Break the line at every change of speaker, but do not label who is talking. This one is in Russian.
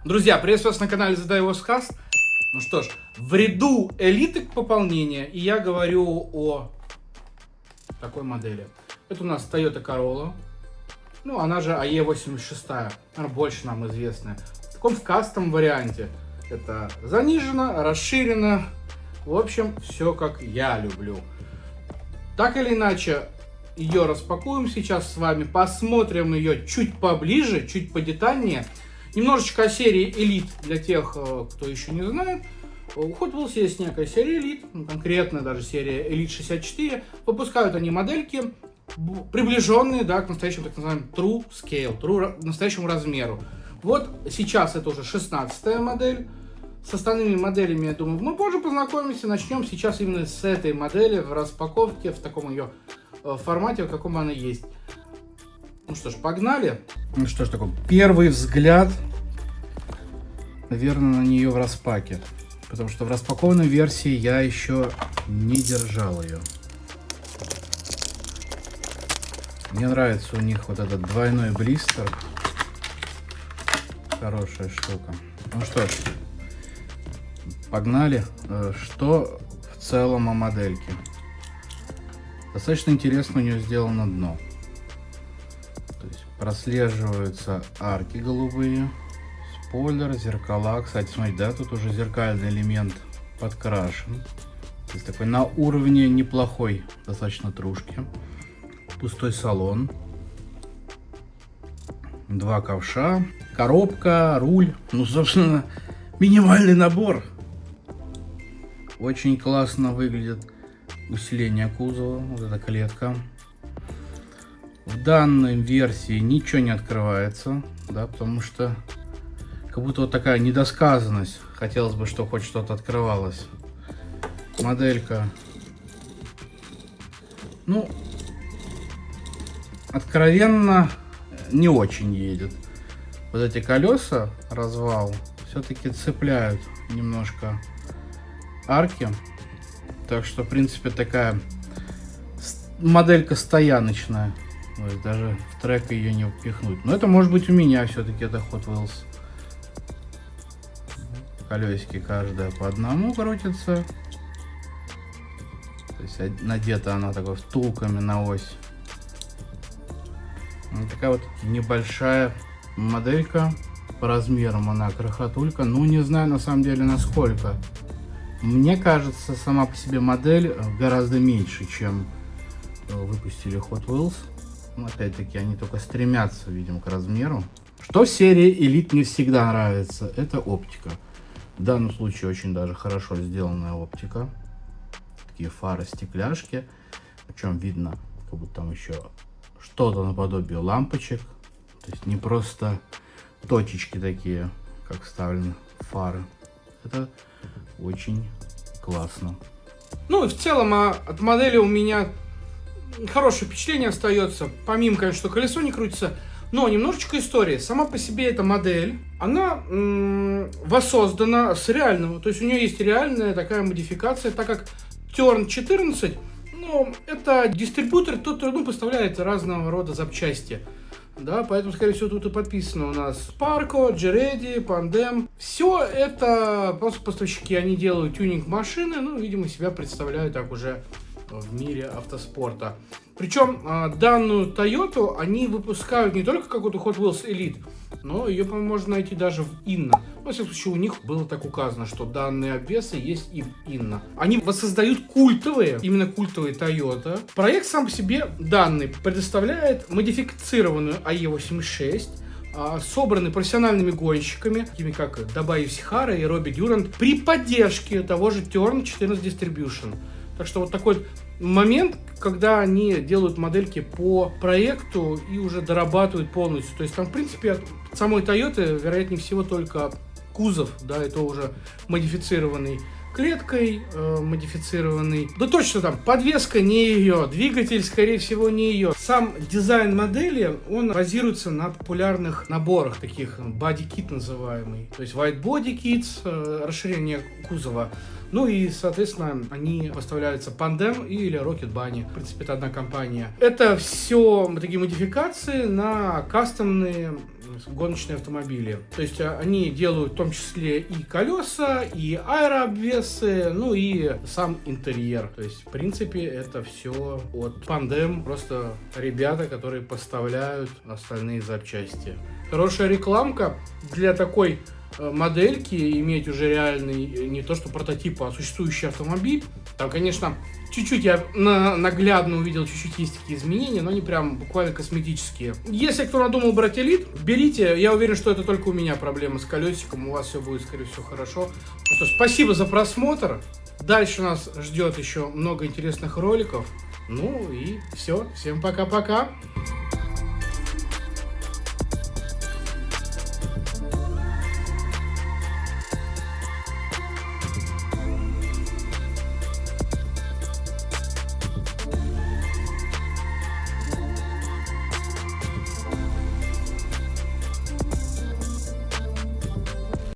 Друзья, приветствую вас на канале Задай Вопрос Каст. Ну что ж, в ряду элиты пополнения, и я говорю о такой модели. Это у нас Toyota Corolla, ну она же AE86, она больше нам известная. В таком кастом варианте. Это занижено, расширено, в общем, все как я люблю. Так или иначе, ее распакуем сейчас с вами, посмотрим ее чуть поближе, чуть подетальнее. Немножечко о серии Elite для тех, кто еще не знает. У Hot Wheels есть некая серия Elite, конкретно даже серия Elite 64. Выпускают они модельки, приближенные, да, к настоящему так называемому True Scale, настоящему размеру. Вот сейчас это уже 16-я модель. С остальными моделями, я думаю, мы позже познакомимся. Начнем сейчас именно с этой модели в распаковке, в таком ее формате, в каком она есть. Ну что ж, погнали. Ну что ж, такой первый взгляд, наверное, на нее в распаке. Потому что в распакованной версии я еще не держал ее. Мне нравится у них вот этот двойной блистер. Хорошая штука. Ну что ж, погнали. Что в целом о модельке? Достаточно интересно у нее сделано дно. То есть прослеживаются арки голубые, спойлер, зеркала. Кстати, смотрите, да, тут уже зеркальный элемент подкрашен. То есть такой на уровне неплохой достаточно трушки. Пустой салон. Два ковша. Коробка, руль. Ну, собственно, минимальный набор. Очень классно выглядит усиление кузова. Вот эта клетка. В данной версии ничего не открывается, да, потому что как будто вот такая недосказанность. Хотелось бы, чтобы хоть что-то открывалось. Моделька, ну, откровенно не очень едет. Вот эти колеса, развал, все-таки цепляют немножко арки. Так что, в принципе, такая моделька стояночная. То есть даже в трек ее не впихнуть. Но это может быть у меня все-таки, это Hot Wheels. Колесики каждая по одному крутится. То есть надета она такой втулками на ось. Вот такая вот небольшая моделька. По размерам она крохотулька. Ну, не знаю на самом деле насколько. Мне кажется, сама по себе модель гораздо меньше, чем выпустили Hot Wheels. Опять-таки, они только стремятся, видимо, к размеру. Что в серии Elite не всегда нравится, это оптика. В данном случае очень даже хорошо сделанная оптика. Такие фары-стекляшки. Причем видно, как будто там еще что-то наподобие лампочек. То есть не просто точечки такие, как вставлены фары. Это очень классно. Ну и в целом от модели у меня хорошее впечатление остается. Помимо, конечно, что колесо не крутится, но немножечко истории. Сама по себе эта модель, она воссоздана с реального. То есть у нее есть реальная такая модификация, так как Turn 14, ну, это дистрибьютор, тот, ну, поставляет разного рода запчасти. Да, поэтому, скорее всего, тут и подписано у нас Sparco, G-Ready, Pandem. Все это просто поставщики, они делают тюнинг машины, ну, видимо, себя представляют так уже в мире автоспорта. Причем данную Toyota они выпускают не только какой-то Hot Wheels Elite, но ее, по-моему, можно найти даже в Inno. Во всяком случае, у них было так указано, что данные обвесы есть и в Inno. Они воссоздают культовые, именно культовые Toyota. Проект сам по себе данный предоставляет модифицированную AE86, собраны профессиональными гонщиками, такими как Дабай Юсихара и Робби Дюрант, при поддержке того же Turn 14 Distribution. Так что вот такой момент, когда они делают модельки по проекту и уже дорабатывают полностью. То есть там, в принципе, от самой Toyota, вероятнее всего, только кузов, да, это уже модифицированный клеткой, модифицированный. Да точно там, подвеска не ее, двигатель, скорее всего, не ее. Сам дизайн модели, он базируется на популярных наборах, таких body kit называемый. То есть white body kits, расширение кузова. Ну и, соответственно, они поставляются Pandem или Rocket Bunny. В принципе, это одна компания. Это все такие модификации на кастомные гоночные автомобили. То есть они делают в том числе и колеса, и аэрообвесы, ну и сам интерьер. То есть, в принципе, это все от Pandem. Просто ребята, которые поставляют остальные запчасти. Хорошая рекламка для такой модельки, иметь уже реальный, не то что прототип, а существующий автомобиль. Там, конечно, чуть-чуть я наглядно увидел, чуть-чуть есть такие изменения, но они прям буквально косметические. Если кто надумал брать Элит, берите. Я уверен, что это только у меня проблема с колесиком. У вас все будет, скорее всего, хорошо. Ну что ж, спасибо за просмотр. Дальше нас ждет еще много интересных роликов. Ну и все. Всем пока-пока.